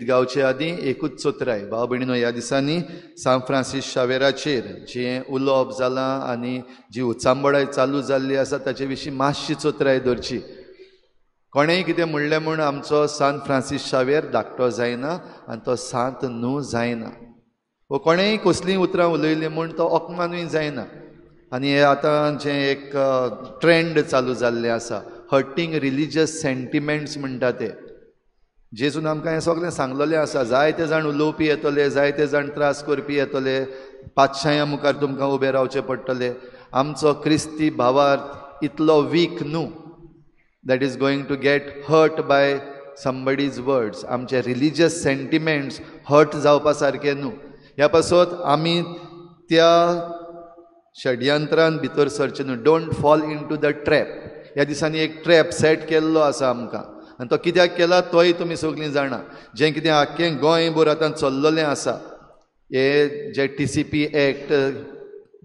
गावचे आदीं एकूच चोत्राय भाव भयणीनो ह्या दिसांनी सान फ्रांसीस शावेराचेर जें उलोवप जालां आनी जी उचांबळाय चालू जाल्ली आसा ताचे विशीं मातशी चोत्राय धरची. कोणेंय कितें म्हणलें म्हूण आमचो सान फ्रांसीस शावेर धाकटो जायना आनी तो सांत न्हू जायना. वो कोणेंय कसलींय उतरां उलयलीं म्हूण तो अपमानूय जायना. आनी हे आतां जें एक ट्रेंड चालू जाल्लें आसा हर्टींग रिलिजियस सेंटिमेंट्स म्हणटा ते. जेजून आमकां हें सगळें सांगलेलें आसा. जायते जाण उलोवपी येतले, जायते जाण त्रास करपी येतले, पातशायां मुखार तुमकां उबें रावचें पडटलें. आमचो क्रिस्ती भावार्थ इतलो वीक न्हू that is going to get hurt by somebody's words. आमचे रिलिजियस सेंटिमेंट्स हर्ट जावपा सारके न्हू. ह्या पासत आमी त्या षडयंत्रान भितर सरचे न्हू. Don't fall into the trap. ह्या दिसांनी एक ट्रॅप सेट केल्लो आसा आमकां आनी तो कित्याक केला तोय तुमी सगळीं जाणा. जें कितें आख्खें गोंयभर आतां चल्लेलें आसा हे जे TCP एक्ट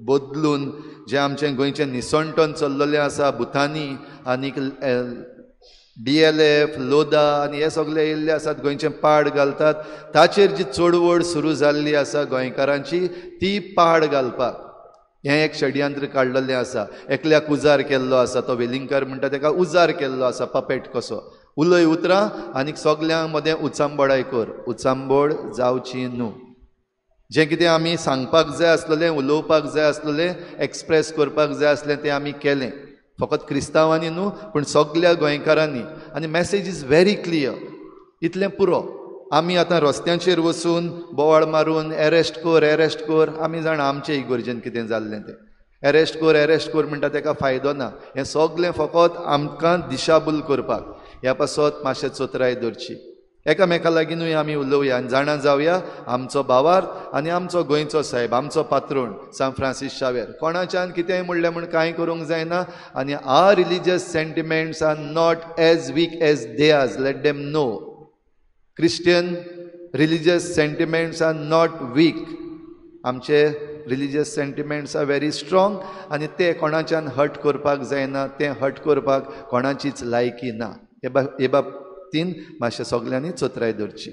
बदलून जें आमचें गोंयचें निसंटन चल्लेलें आसा भुतानी आनीक DLF लोदा आनी हे सगळे येयल्ले आसात गोंयचें पाड घालतात. ताचेर जी चडवड सुरू जाल्ली आसा गोंयकारांची ती पाड घालपाक हें एक षडयंत्र काडलेलें आसा. एकल्याक उजार केल्लो आसा तो वेलिंगकर म्हणटा ताका उजार केल्लो आसा पपेट कसो. उलय उतरां आनीक सगल्यांक मदें उचांबळाय कर. उचांबळ जावची न्हू. जें कितें आमी सांगपाक जाय आसलेलें उलोवपाक जाय आसलेलें एक्सप्रेस करपाक जाय आसलें तें आमी केलें. फकत क्रिस्तांवांनी न्हू पूण सगल्या गोंयकारांनी. आनी मॅसेज इज व्हेरी क्लियर. इतलें पुरो. आमी आतां रस्त्यांचेर वचून बोवाळ मारून एरेस्ट कर आमी जाणा आमचे इगोर्जेन कितें जाल्लें तें. एरेस्ट कर म्हणटा ताका फायदो ना. हें सगलें फकत आमकां दिशाभूल करपाक. ह्या पासत मातशें चोत्राय धरची. एकामेका लागींनूय आमी उलोवया आनी जाणा जावया आमचो भावार्थ आनी आमचो गोंयचो साहेब आमचो पात्रोण सान फ्रांसीस शावेर कोणाच्यान कितेंय म्हणलें म्हूण कांय करूंक जायना. आनी our religious sentiments are not as weak as they are. Let them know. Christian religious sentiments are not weak. आमचे religious sentiments are very strong आनी ते कोणाच्यान हर्ट करपाक जायना. तें हर्ट करपाक कोणाचीच लायकी ना. हे बाबतीन मातशें सगल्यांनी चोत्राय धरची.